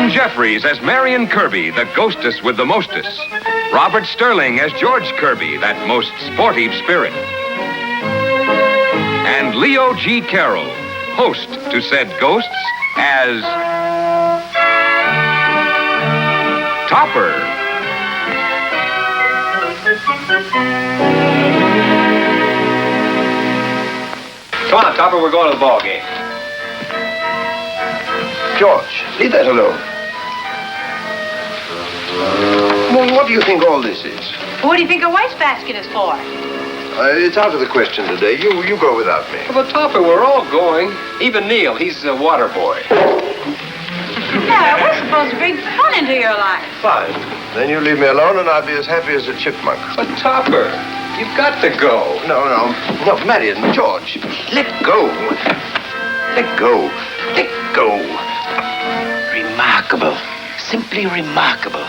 Joan Jeffries as Marion Kirby, the ghostess with the mostess. Robert Sterling as George Kirby, that most sportive spirit. And Leo G. Carroll, host to said ghosts, as Topper. Come on, Topper, we're going to the ball game. George, leave that alone. Well, what do you think all this is? What do you think a wastebasket is for? It's out of the question today. You go without me. Well, Topper, we're all going. Even Neil, he's a water boy. Yeah, we're supposed to bring fun into your life. Fine. Then you leave me alone and I'll be as happy as a chipmunk. But, Topper, you've got to go. No, Marion, George, let go. Let go. Let go. Remarkable. Simply remarkable.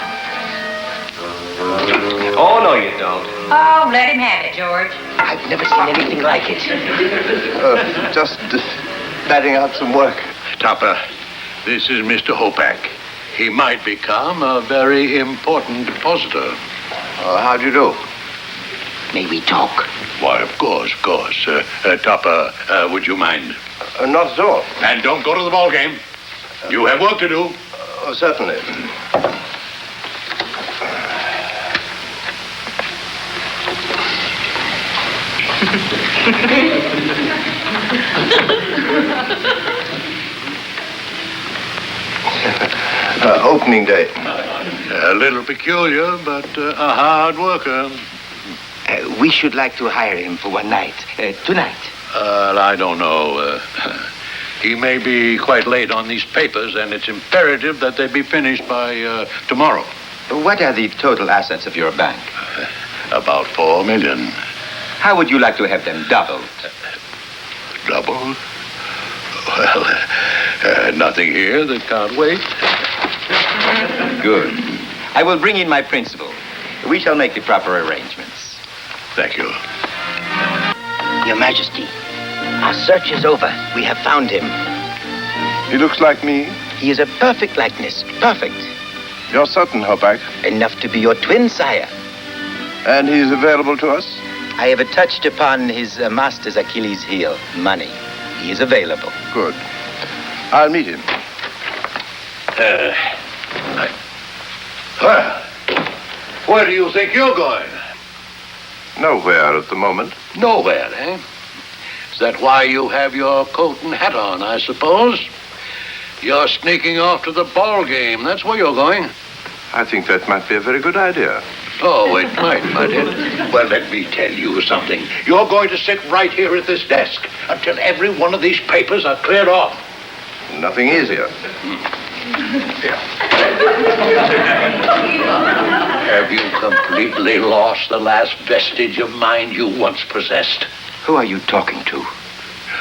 Oh, no, you don't. Oh, let him have it, George. I've never seen anything like it. Just batting out some work. Topper, this is Mr. Hopak. He might become a very important depositor. How do you do? May we talk? Why, of course. Topper, would you mind? Not at all. And don't go to the ball game. You have work to do. Certainly. Opening day. A little peculiar, but a hard worker. We should like to hire him for one night. Tonight. I don't know. He may be quite late on these papers, and it's imperative that they be finished by tomorrow. What are the total assets of your bank? About 4 million. How would you like to have them doubled? Double? Well, nothing here that can't wait. Good. I will bring in my principal. We shall make the proper arrangements. Thank you. Your Majesty, our search is over. We have found him. He looks like me. He is a perfect likeness. Perfect. You're certain, Hopak? Enough to be your twin sire. And he's available to us? I have touched upon his master's Achilles heel, money. He is available. Good. I'll meet him. Well, where do you think you're going? Nowhere at the moment. Nowhere, eh? Is that why you have your coat and hat on, I suppose? You're sneaking off to the ball game. That's where you're going. I think that might be a very good idea. Oh, it might it? Well, let me tell you something. You're going to sit right here at this desk until every one of these papers are cleared off. Nothing easier. Have you completely lost the last vestige of mind you once possessed? Who are you talking to?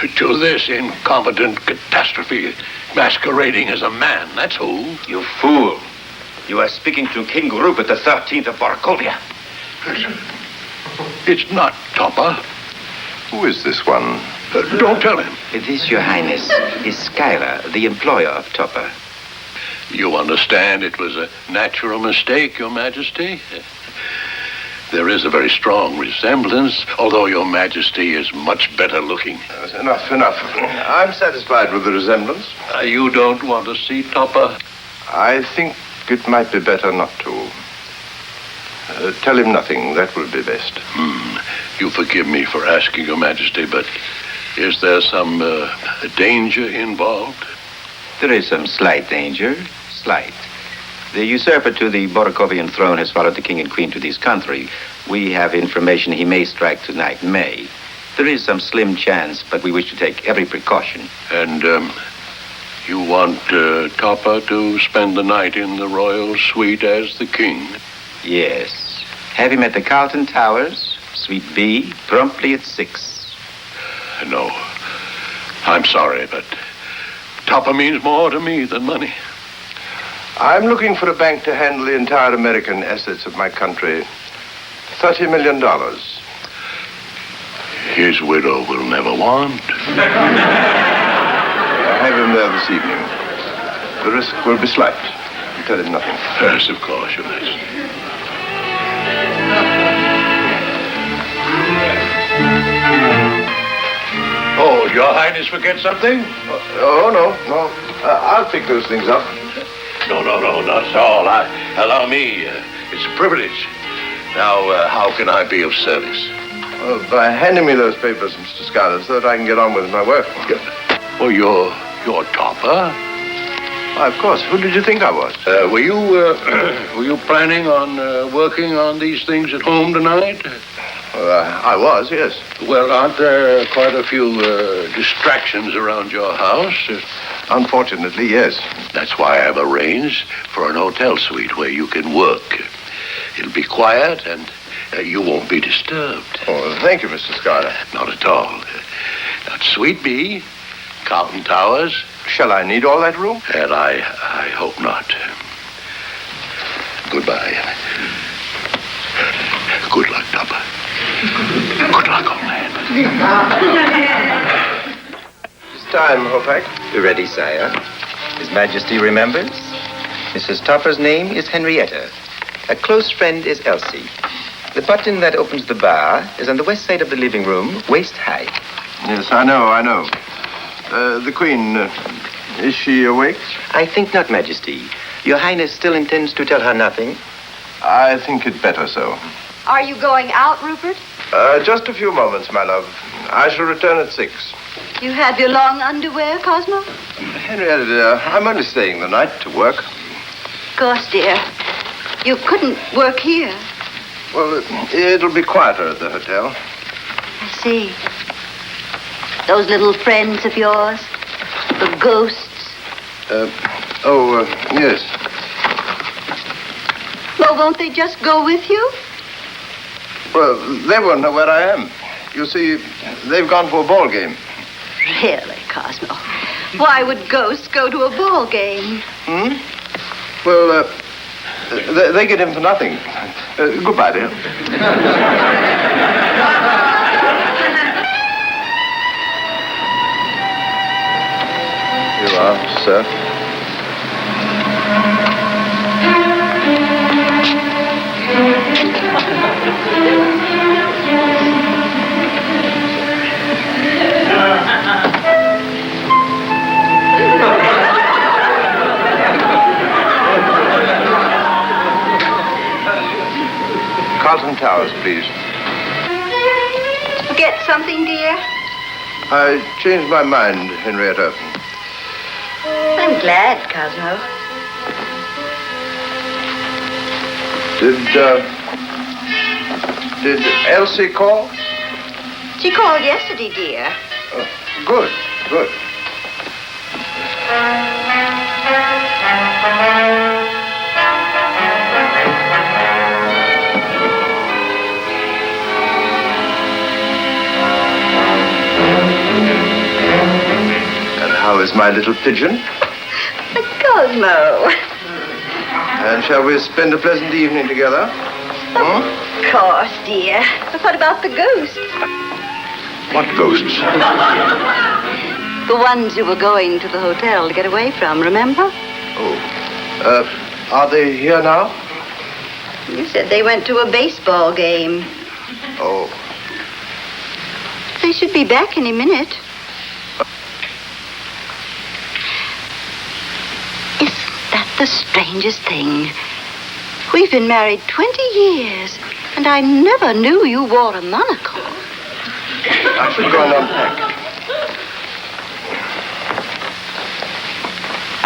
To this incompetent catastrophe masquerading as a man, that's who. You fool. You are speaking to King Rupert the 13th of Borkovia. It's not Topper. Who is this one? Don't tell him. This, Your Highness, is Schuyler, the employer of Topper. You understand it was a natural mistake, Your Majesty? There is a very strong resemblance, although Your Majesty is much better looking. Enough. I'm satisfied with the resemblance. You don't want to see Topper? I think it might be better not to. Tell him nothing. That will be best. You forgive me for asking, Your Majesty, but is there some danger involved? There is some slight danger. Slight. The usurper to the Borkovian throne has followed the king and queen to this country. We have information he may strike tonight. May. There is some slim chance, but we wish to take every precaution. And, you want Topper to spend the night in the royal suite as the king? Yes. Have him at the Carlton Towers, Suite B, promptly at 6. No. I'm sorry, but Topper means more to me than money. I'm looking for a bank to handle the entire American assets of my country. $30 million. His widow will never want. I have him there this evening. The risk will be slight. Tell him nothing. Yes, of course, Your Majesty. Oh, Your Highness forget something? No. I'll pick those things up. No, not at all. Allow me. It's a privilege. Now, how can I be of service? By handing me those papers, Mr. Schuyler, so that I can get on with my work. Oh, you're Topper? Why, of course. Who did you think I was? Were you planning on working on these things at home tonight? I was, yes. Well, aren't there quite a few distractions around your house? Unfortunately, yes. That's why I've arranged for an hotel suite where you can work. It'll be quiet and you won't be disturbed. Oh, thank you, Mr. Schuyler. Not at all. That's Suite B, Carlton Towers. Shall I need all that room? And I hope not. Goodbye. Good luck, Topper. Good luck, old man. It's time, Hopak. We're ready, sire. His Majesty remembers. Mrs. Topper's name is Henrietta. A close friend is Elsie. The button that opens the bar is on the west side of the living room, waist high. Yes, I know. The Queen, is she awake? I think not, Majesty. Your Highness still intends to tell her nothing? I think it better so. Are you going out, Rupert? Just a few moments, my love. I shall return at 6. You have your long underwear, Cosmo? Henrietta, dear, I'm only staying the night to work. Of course, dear. You couldn't work here. Well, it'll be quieter at the hotel. I see. Those little friends of yours, the ghosts. Yes. Well, won't they just go with you? Well, they won't know where I am. You see, they've gone for a ball game. Really, Cosmo? Why would ghosts go to a ball game? Well, they get in for nothing. Goodbye, dear. You are, sir. Carlton Towers, please. Forget something, dear? I changed my mind, Henrietta. I'm glad, Cosmo. Did Elsie call? She called yesterday, dear. Good. And how is my little pigeon? Cosmo. And shall we spend a pleasant evening together? Of course, dear. But what about the ghosts? What ghosts? The ones you were going to the hotel to get away from, remember? Are they here now? You said they went to a baseball game. Oh. They should be back any minute. Isn't that the strangest thing? We've been married 20 years, and I never knew you wore a monocle. I should go and unpack.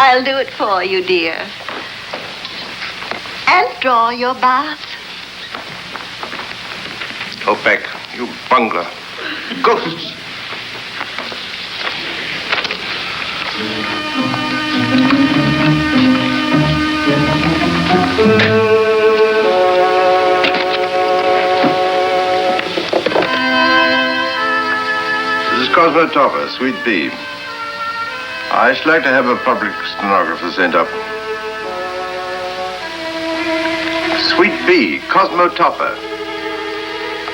I'll do it for you, dear. And draw your bath. Hopak, you bungler. Ghosts. This is Cosmo Topper, Suite B. I should like to have a public stenographer sent up. Suite B, Cosmo Topper.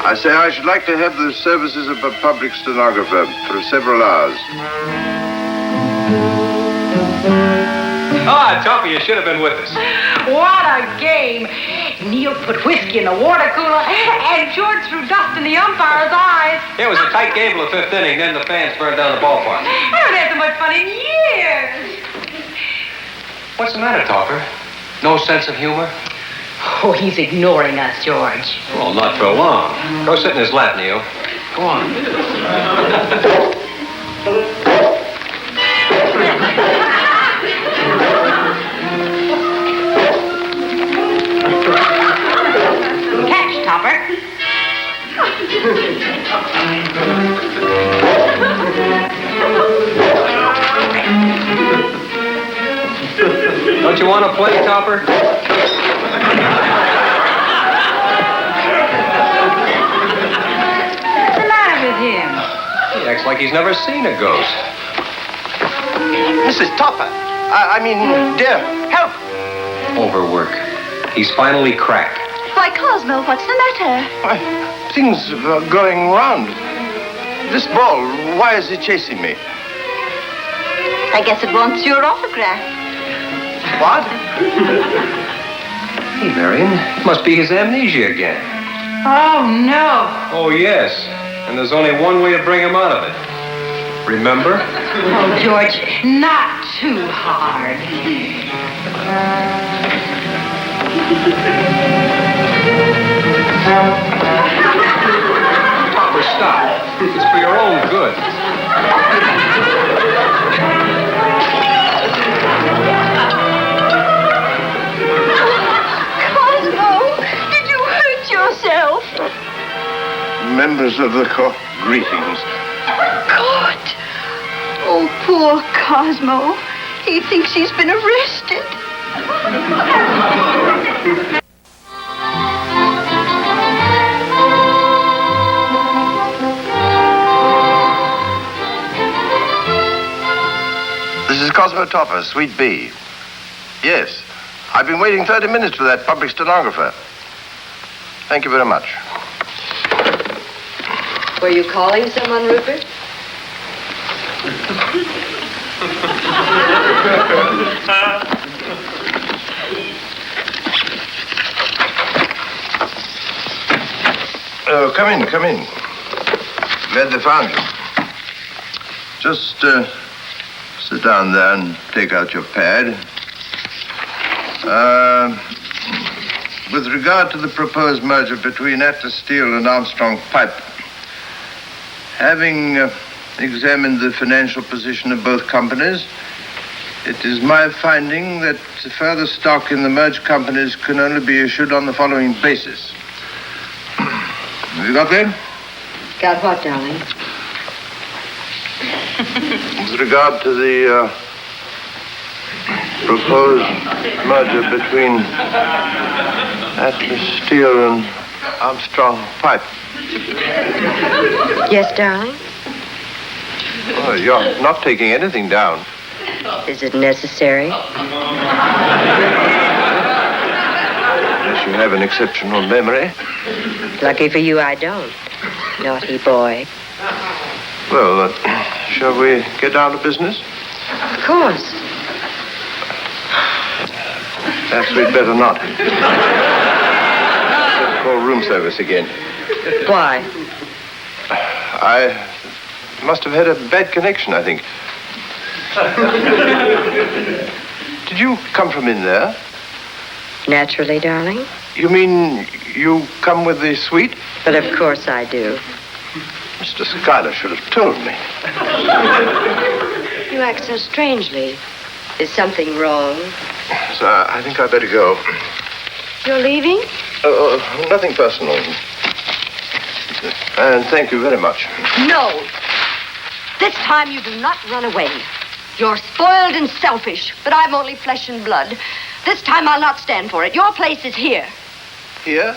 I say I should like to have the services of a public stenographer for several hours. Ah, Topper, you should have been with us. What a game. Neil put whiskey in the water cooler, and George threw dust in the umpire's eyes. It was a tight game till the fifth inning, then the fans burned down the ballpark. I haven't had so much fun in years. What's the matter, Topper? No sense of humor? Oh, he's ignoring us, George. Well, not for long. Go sit in his lap, Neil. Go on. Catch, Topper. Don't you want to play, Topper? What's the matter with him? He acts like he's never seen a ghost. Mrs. Topper. I mean, dear, help. Overwork. He's finally cracked. Why, Cosmo, what's the matter? Why, things are going round. This ball, why is it chasing me? I guess it wants your autograph. What? Hey, Marion, it must be his amnesia again. Oh, no. Oh, yes. And there's only one way to bring him out of it. Remember? Oh, George, not too hard. Topper, stop. It's for your own good. Cosmo, did you hurt yourself? Members of the court, greetings. God. Oh, poor Cosmo. He thinks he's been arrested. This is Cosmo Topper, Suite B. Yes, I've been waiting 30 minutes for that public stenographer. Thank you very much. Were you calling someone, Rupert? Oh, come in, come in. Glad they found you. Just sit down there and take out your pad. With regard to the proposed merger between Atlas Steel and Armstrong Pipe, having examined the financial position of both companies, it is my finding that further stock in the merged companies can only be issued on the following basis. Have you got that? Got what, darling? With regard to the proposed merger between Atlas Steel and Armstrong Pipe. Yes, darling? Oh, you're not taking anything down. Is it necessary? Yes, you have an exceptional memory. Lucky for you, I don't. Naughty boy. Well, shall we get down to business? Of course. Perhaps we'd better not. Let's call room service again. Why? I must have had a bad connection, I think. Did you come from in there? Naturally, darling. You mean you come with the suite? But of course I do. Mr. Schuyler should have told me. You act so strangely. Is something wrong? So I think I'd better go. You're leaving? Nothing personal. And thank you very much. No. This time you do not run away. You're spoiled and selfish, but I'm only flesh and blood. This time I'll not stand for it. Your place is here. Here?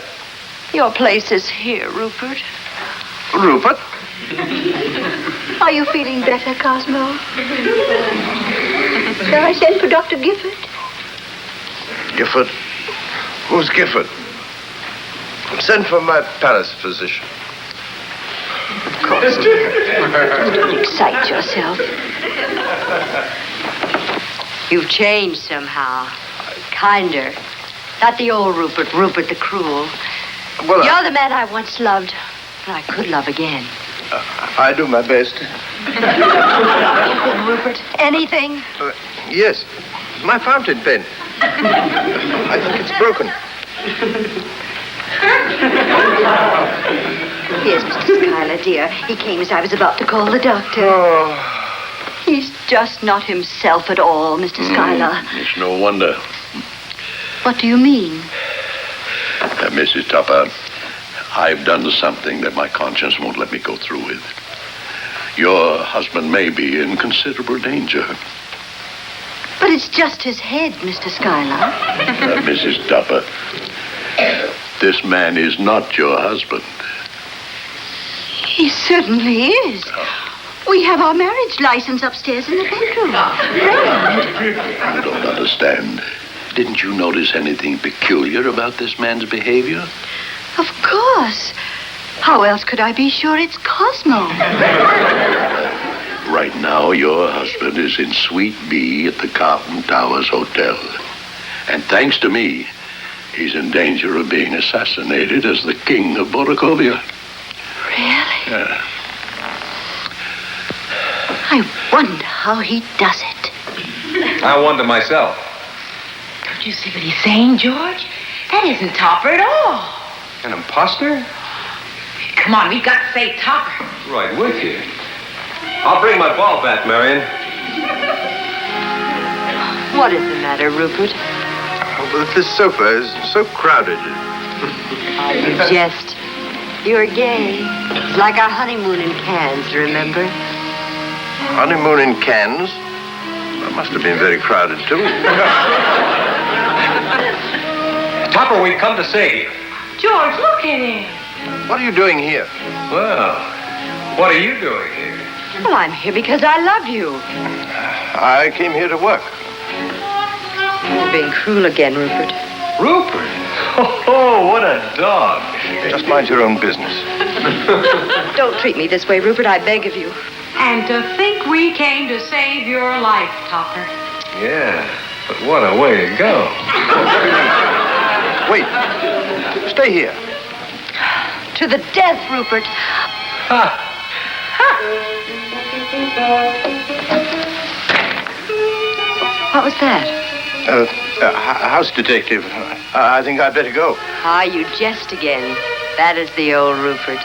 Your place is here, Rupert. Rupert? Are you feeling better, Cosmo? Shall I send for Dr. Gifford? Gifford? Who's Gifford? Send for my Paris physician. Of course, dear. Don't excite yourself. You've changed somehow. Kinder. Not the old Rupert, Rupert the cruel. Well, You're the man I once loved, and I could love again. I do my best. Anything, Rupert? Anything? Yes, my fountain pen. I think it's broken. Here's Mr. Schuyler, dear. He came as I was about to call the doctor. Oh, He's just not himself at all, Mr. Schuyler. It's no wonder. What do you mean? Mrs. Tupper, I've done something that my conscience won't let me go through with. Your husband may be in considerable danger. But it's just his head, Mr. Schuyler. Mrs. Tupper, this man is not your husband. He certainly is. We have our marriage license upstairs in the bedroom. Framed. You don't understand. Didn't you notice anything peculiar about this man's behavior? Of course. How else could I be sure it's Cosmo? Right now, your husband is in Suite B at the Carlton Towers Hotel. And thanks to me, he's in danger of being assassinated as the king of Boracovia. Really? Yeah. I wonder how he does it. I wonder myself. Don't you see what he's saying, George? That isn't Topper at all. An imposter? Come on, we've got to save Topper. Right with you. I'll bring my ball back, Marion. What is the matter, Rupert? Oh, but this sofa is so crowded. You jest. You're gay. It's like our honeymoon in Cannes, remember? Honeymoon in Cannes? That must have been very crowded, too. Topper, we've come to save you. George, look at him. What are you doing here? Well, what are you doing here? Well, I'm here because I love you. I came here to work. You're being cruel again, Rupert. Rupert? Oh, what a dog. Just mind your own business. Don't treat me this way, Rupert, I beg of you. And to think we came to save your life, Topper. Yeah, but what a way to go. Wait. Stay here. To the death, Rupert. What was that? House detective. I think I'd better go. Ah, you jest again. That is the old Rupert.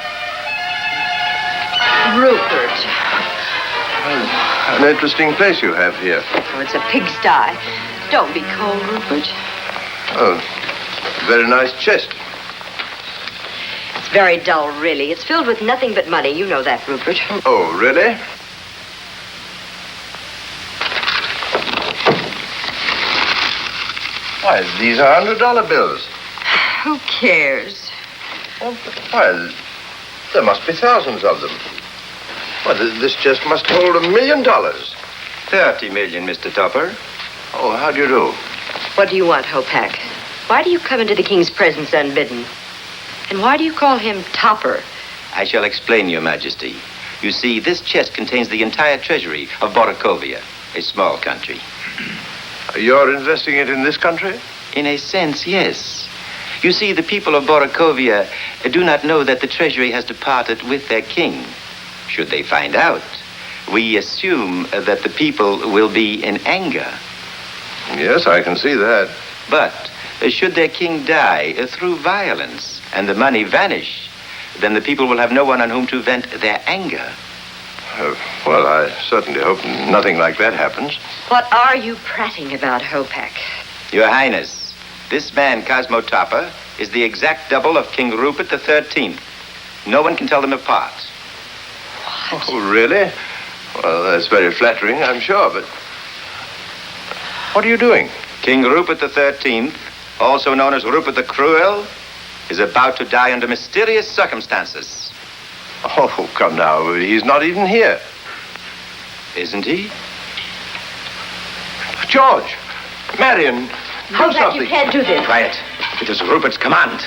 Rupert. An interesting place you have here. Oh, it's a pigsty. Don't be cold, Rupert. Oh, very nice chest. It's very dull, really. It's filled with nothing but money. You know that, Rupert. Oh, really? Why, these are $100 bills. Who cares? Why, there must be thousands of them. Well, this chest must hold $1 million. 30 million, Mr. Topper. Oh, how do you do? What do you want, Hopak? Why do you come into the king's presence unbidden? And why do you call him Topper? I shall explain, Your Majesty. You see, this chest contains the entire treasury of Boracovia, a small country. You're investing it in this country? In a sense, yes. You see, the people of Boracovia do not know that the treasury has departed with their king. Should they find out, we assume that the people will be in anger. Yes, I can see that. But should their king die through violence and the money vanish, then the people will have no one on whom to vent their anger. Well, I certainly hope nothing like that happens. What are you prating about, Hopak? Your Highness, this man, Cosmo Topper, is the exact double of King Rupert the 13th. No one can tell them apart. Oh, really? Well, that's very flattering, I'm sure, but... What are you doing? King Rupert the 13th, also known as Rupert the Cruel, is about to die under mysterious circumstances. Oh, come now. He's not even here. Isn't he? George! Marion! Do Hopak, something. you can't do this. Quiet. It is Rupert's command.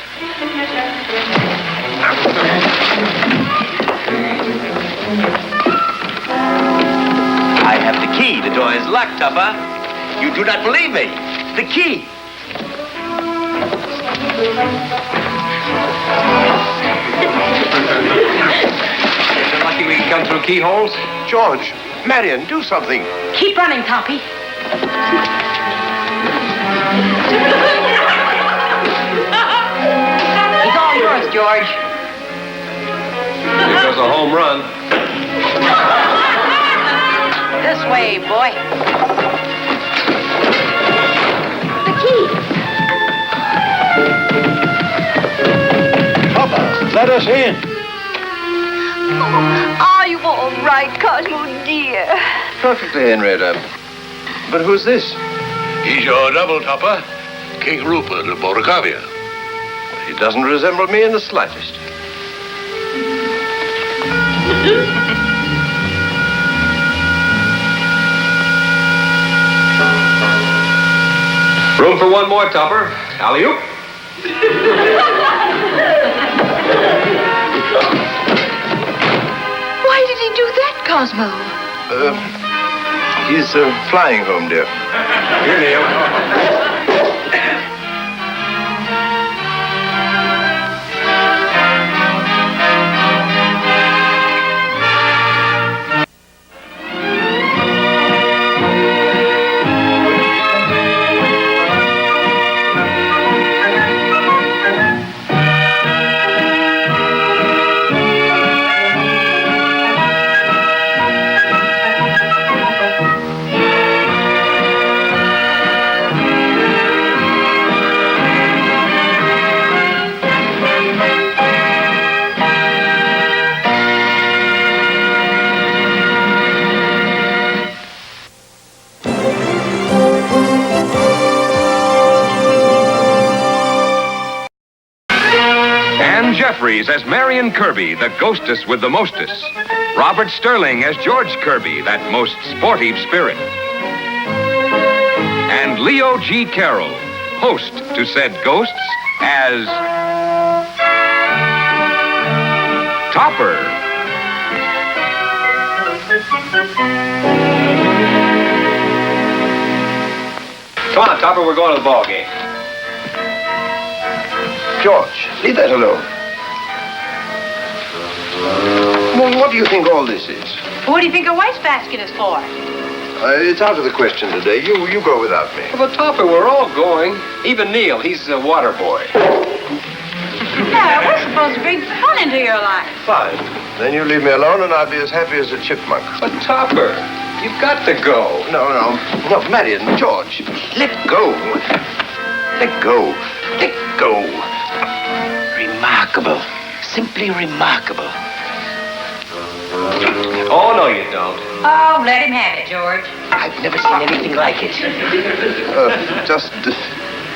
I have the key. The door is locked, Topper. You do not believe me. The key. You're lucky we can come through keyholes. George, Marion, do something. Keep running, Toppy. He's all yours, George. Here goes a home run. This way, boy. The key. Papa, let us in. Are you all right, Cosmo, dear? Perfectly, Henrietta. But who's this? He's your double topper, King Rupert of Boracavia. He doesn't resemble me in the slightest. Room for one more topper. Alley-oop. Why did he do that, Cosmo? He's flying home, dear. Here, Neil. Jeffries as Marion Kirby, the ghostess with the mostess. Robert Sterling as George Kirby, that most sportive spirit. And Leo G. Carroll, host to said ghosts, as Topper. Come on, Topper, we're going to the ball game. George, leave that alone. Well, what do you think all this is? What do you think a wastebasket is for? It's out of the question today. You go without me. Well, Topper, we're all going. Even Neil, he's a water boy. Yeah, we're supposed to bring fun into your life. Fine. Then you leave me alone and I'll be as happy as a chipmunk. But Topper, you've got to go. No, Marion, George, let go. Let go. Let go. Remarkable. Simply remarkable. Oh, no, you don't. Oh, let him have it, George. I've never seen anything like it. Just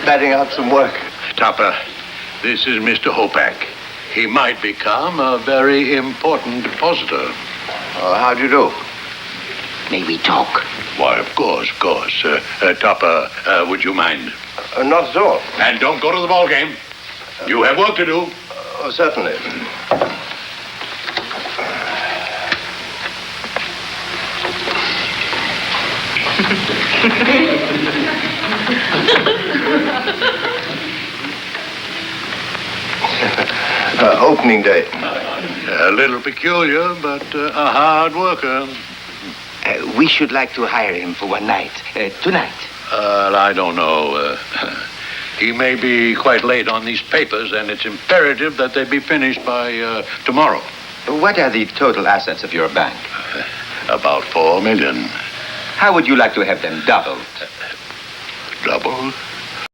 batting out some work. Topper, this is Mr. Hopak. He might become a very important depositor. How do you do? May we talk? Why, of course. Topper, would you mind? Not at all. And don't go to the ball game. You have work to do. Certainly. Opening day. A little peculiar, but a hard worker. We should like to hire him for one night. Tonight. I don't know. He may be quite late on these papers, and it's imperative that they be finished by tomorrow. What are the total assets of your bank? About $4 million. How would you like to have them doubled? Double?